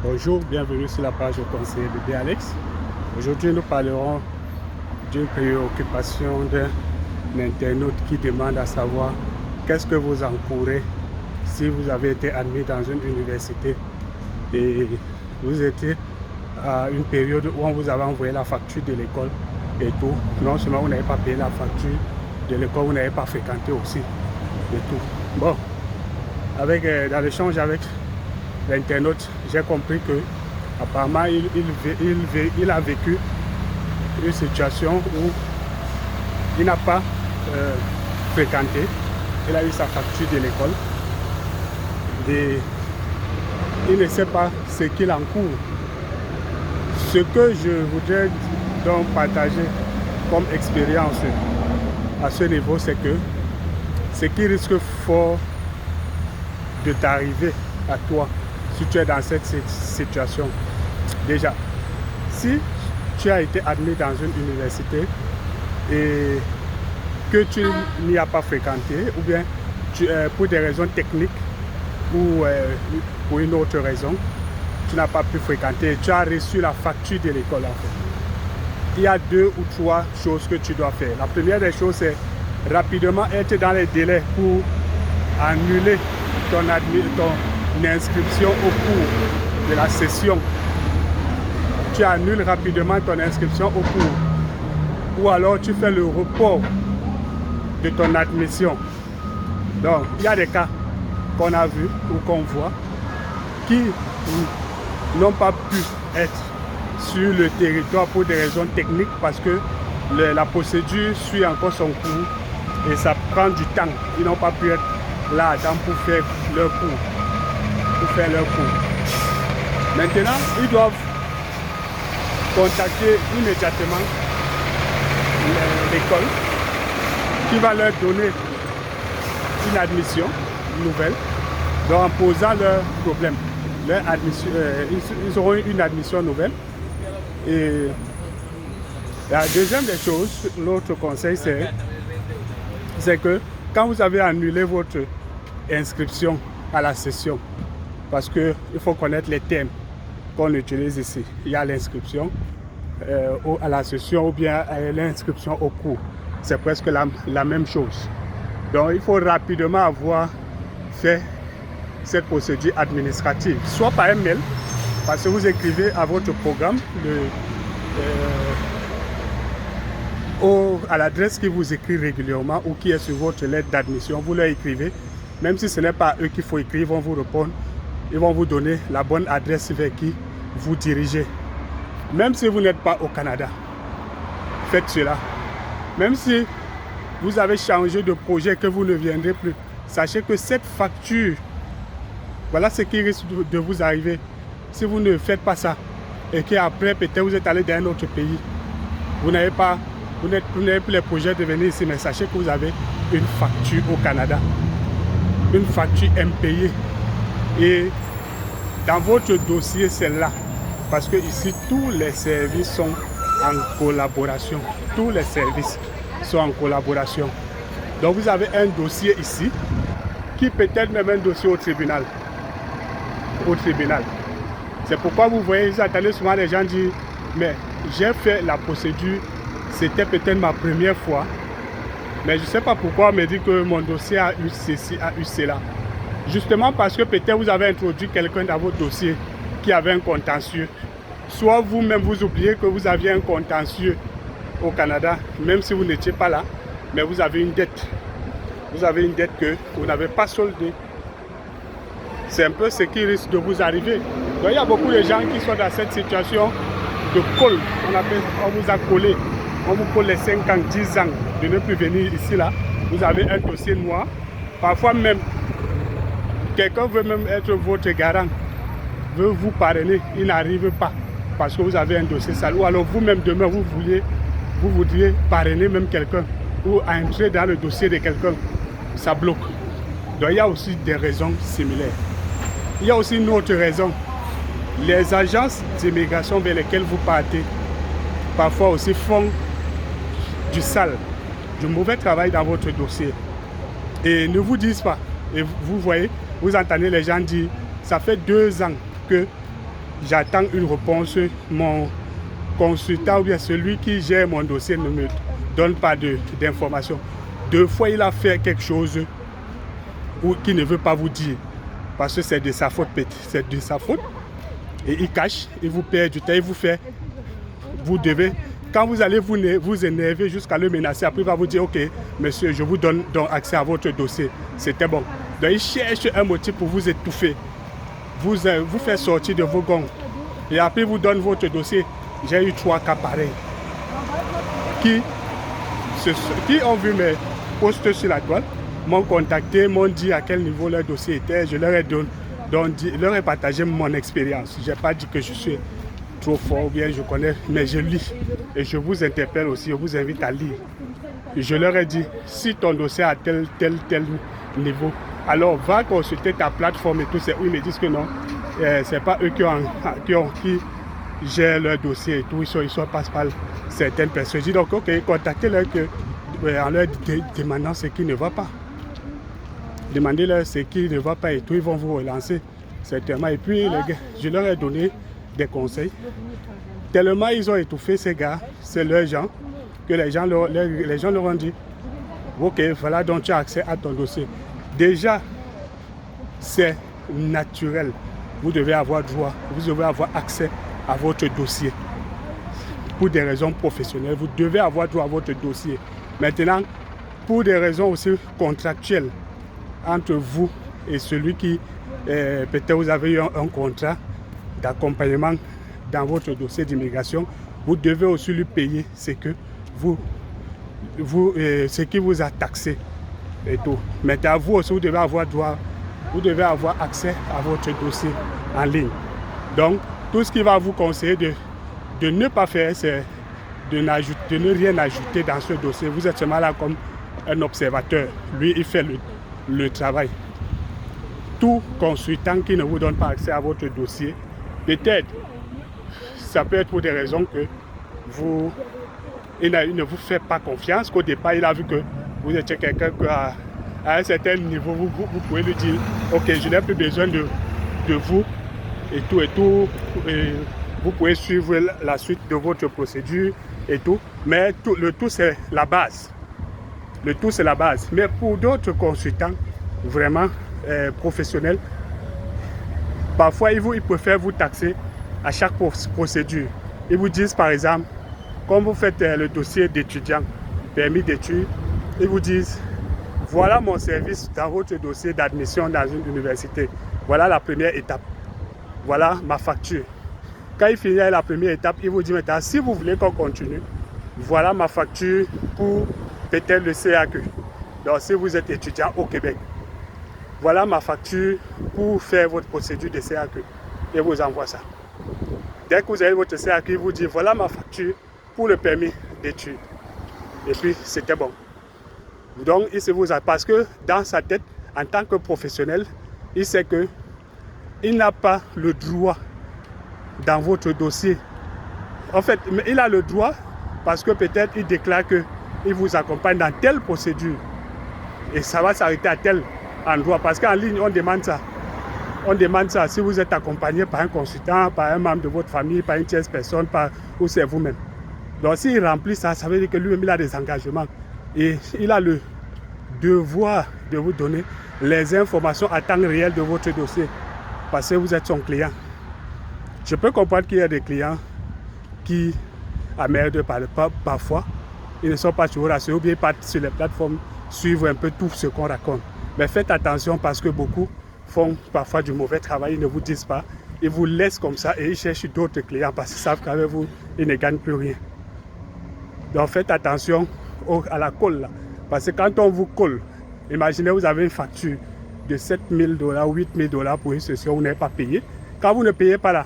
Bonjour, bienvenue sur la page au conseiller de Alex. Aujourd'hui, nous parlerons d'une préoccupation d'un internaute qui demande à savoir qu'est-ce que vous encourez si vous avez été admis dans une université et vous étiez à une période où on vous avait envoyé la facture de l'école et tout. Non seulement vous n'avez pas payé la facture de l'école, vous n'avez pas fréquenté aussi et tout. Bon, dans l'échange avec l'internaute, j'ai compris que apparemment il a vécu une situation où il n'a pas fréquenté. Il a eu sa facture de l'école et il ne sait pas ce qu'il encourt. Ce que je voudrais donc partager comme expérience à ce niveau, c'est que ce qui risque fort de t'arriver à toi si tu es dans cette situation. Déjà, si tu as été admis dans une université et que tu n'y as pas fréquenté, ou bien pour des raisons techniques ou pour une autre raison, tu n'as pas pu fréquenter et tu as reçu la facture de l'école en fait. Il y a 2 ou 3 choses que tu dois faire. La première des choses, c'est rapidement être dans les délais pour annuler ton inscription au cours de la session. Tu annules rapidement ton inscription au cours. Ou alors tu fais le report de ton admission. Donc, il y a des cas qu'on a vus ou qu'on voit qui n'ont pas pu être sur le territoire pour des raisons techniques parce que la procédure suit encore son cours et ça prend du temps. Ils n'ont pas pu être là à temps pour faire leur cours. Maintenant, ils doivent contacter immédiatement l'école qui va leur donner une admission nouvelle. Donc en posant leur problème, ils auront une admission nouvelle. Et la deuxième des choses, l'autre conseil, c'est que quand vous avez annulé votre inscription à la session, parce qu'il faut connaître les termes qu'on utilise ici. Il y a l'inscription à la session ou bien l'inscription au cours. C'est presque la même chose. Donc il faut rapidement avoir fait cette procédure administrative, soit par un mail, parce que vous écrivez à votre programme à l'adresse qui vous écrit régulièrement ou qui est sur votre lettre d'admission, vous leur écrivez. Même si ce n'est pas eux qu'il faut écrire, ils vont vous répondre. Ils vont vous donner la bonne adresse vers qui vous dirigez. Même si vous n'êtes pas au Canada, faites cela. Même si vous avez changé de projet, que vous ne viendrez plus, sachez que cette facture, voilà ce qui risque de vous arriver. Si vous ne faites pas ça et qu'après peut-être vous êtes allé dans un autre pays, vous n'avez plus les projets de venir ici, mais sachez que vous avez une facture au Canada, une facture impayée. Et dans votre dossier, c'est là. Parce que ici, tous les services sont en collaboration. Tous les services sont en collaboration. Donc, vous avez un dossier ici, qui peut être même un dossier au tribunal. C'est pourquoi vous voyez, vous attendez souvent les gens dire, mais j'ai fait la procédure, c'était peut-être ma première fois. Mais je ne sais pas pourquoi on me dit que mon dossier a eu ceci, a eu cela. Justement parce que peut-être vous avez introduit quelqu'un dans votre dossier qui avait un contentieux. Soit vous-même vous oubliez que vous aviez un contentieux au Canada, même si vous n'étiez pas là, mais vous avez une dette. Vous avez une dette que vous n'avez pas soldée. C'est un peu ce qui risque de vous arriver. Donc il y a beaucoup de gens qui sont dans cette situation de colle. On vous a collé. On vous colle les 5 ans, 10 ans de ne plus venir ici là. Vous avez un dossier noir. Parfois même, quelqu'un veut même être votre garant, veut vous parrainer, il n'arrive pas parce que vous avez un dossier sale. Ou alors vous-même demain, vous voudriez parrainer même quelqu'un ou entrer dans le dossier de quelqu'un, ça bloque. Donc il y a aussi des raisons similaires. Il y a aussi une autre raison. Les agences d'immigration vers lesquelles vous partez, parfois aussi font du sale, du mauvais travail dans votre dossier. Et ne vous disent pas. Et vous voyez, vous entendez les gens dire, ça fait 2 ans que j'attends une réponse, mon consultant ou bien celui qui gère mon dossier ne me donne pas d'informations. 2 fois, il a fait quelque chose qu'il ne veut pas vous dire. Parce que c'est de sa faute, c'est de sa faute. Et il cache, il vous perd du temps, il vous fait. Vous devez, quand vous allez vous énerver jusqu'à le menacer, après il va vous dire, ok, monsieur, je vous donne donc accès à votre dossier. C'était bon. Donc il cherche un motif pour vous étouffer, vous faire sortir de vos gonds. Et après il vous donne votre dossier. J'ai eu 3 cas pareils qui ont vu mes posts sur la toile, m'ont contacté, m'ont dit à quel niveau leur dossier était. Je leur ai partagé mon expérience. Je n'ai pas dit que je suis trop fort ou bien je connais, mais je lis. Et je vous interpelle aussi, je vous invite à lire. Et je leur ai dit, si ton dossier a tel niveau, alors va consulter ta plateforme et tout. Ils me disent que non, c'est pas eux qui gèrent leur dossier et tout. Ils sont passés par certaines personnes. Je dis donc, ok, contactez-leur en leur demandant ce qui ne va pas. Demandez-leur ce qui ne va pas et tout. Ils vont vous relancer certainement. Et puis, les gars, je leur ai donné des conseils. Tellement ils ont étouffé ces gars, c'est leurs gens, que les gens leur ont dit, ok, voilà, donc tu as accès à ton dossier. Déjà, c'est naturel. Vous devez avoir droit, vous devez avoir accès à votre dossier. Pour des raisons professionnelles, vous devez avoir droit à votre dossier. Maintenant, pour des raisons aussi contractuelles, entre vous et celui qui, peut-être vous avez eu un contrat d'accompagnement dans votre dossier d'immigration, vous devez aussi lui payer ce qui vous a taxé et tout. Maintenant, vous aussi, vous devez avoir droit, vous devez avoir accès à votre dossier en ligne. Donc, tout ce qu'il va vous conseiller de ne pas faire, c'est de ne rien ajouter dans ce dossier. Vous êtes seulement là comme un observateur. Lui, il fait le travail. Tout consultant qui ne vous donne pas accès à votre dossier, peut-être, ça peut être pour des raisons que il ne vous fait pas confiance, qu'au départ, il a vu que vous étiez quelqu'un qu'à un certain niveau, vous pouvez lui dire, ok, je n'ai plus besoin de vous, et tout, et vous pouvez suivre la suite de votre procédure, et tout. Mais le tout, c'est la base. Le tout, c'est la base. Mais pour d'autres consultants, vraiment professionnels, parfois, ils préfèrent vous taxer à chaque procédure. Ils vous disent, par exemple, quand vous faites le dossier d'étudiant, permis d'études, ils vous disent, voilà mon service dans votre dossier d'admission dans une université. Voilà la première étape. Voilà ma facture. Quand il finit la première étape, il vous dit maintenant, si vous voulez qu'on continue, voilà ma facture pour peut-être le CAQ. Donc, si vous êtes étudiant au Québec, voilà ma facture pour faire votre procédure de CAQ. Et vous envoie ça. Dès que vous avez votre CAQ, il vous dit, voilà ma facture pour le permis d'études. Et puis, c'était bon. Donc, parce que dans sa tête, en tant que professionnel, il sait qu'il n'a pas le droit dans votre dossier. En fait, il a le droit parce que peut-être il déclare qu'il vous accompagne dans telle procédure. Et ça va s'arrêter à tel endroit. Parce qu'en ligne, on demande ça. On demande ça si vous êtes accompagné par un consultant, par un membre de votre famille, par une tierce personne, ou c'est vous-même. Donc s'il remplit ça, ça veut dire que lui-même il a des engagements. Et il a le devoir de vous donner les informations à temps réel de votre dossier. Parce que vous êtes son client. Je peux comprendre qu'il y a des clients qui emmerdent parfois. Ils ne sont pas toujours rassurés ou bien ils partent sur les plateformes suivre un peu tout ce qu'on raconte. Mais faites attention parce que beaucoup font parfois du mauvais travail, ils ne vous disent pas. Ils vous laissent comme ça et ils cherchent d'autres clients parce qu'ils savent qu'avec vous, ils ne gagnent plus rien. Donc faites attention à la colle là. Parce que quand on vous colle, imaginez vous avez une facture de 7 000 $, 8 000 $ pour une session, vous n'avez pas payé. Quand vous ne payez pas là,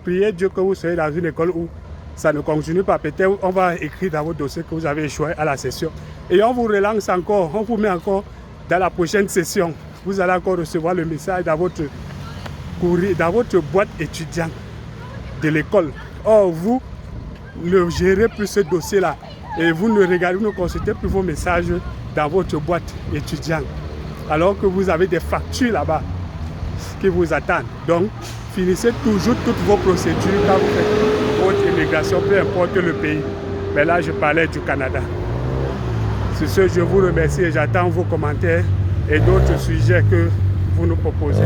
priez Dieu que vous soyez dans une école où ça ne continue pas. Peut-être on va écrire dans votre dossier que vous avez échoué à la session. Et on vous relance encore, on vous met encore dans la prochaine session. Vous allez encore recevoir le message dans votre courrier, dans votre boîte étudiante de l'école. Or, vous ne gérez plus ce dossier-là. Et vous ne consultez plus vos messages dans votre boîte étudiante. Alors que vous avez des factures là-bas qui vous attendent. Donc, finissez toujours toutes vos procédures quand vous faites votre immigration, peu importe le pays. Mais là, je parlais du Canada. Sur ce, je vous remercie et j'attends vos commentaires et d'autres sujets que vous nous proposez.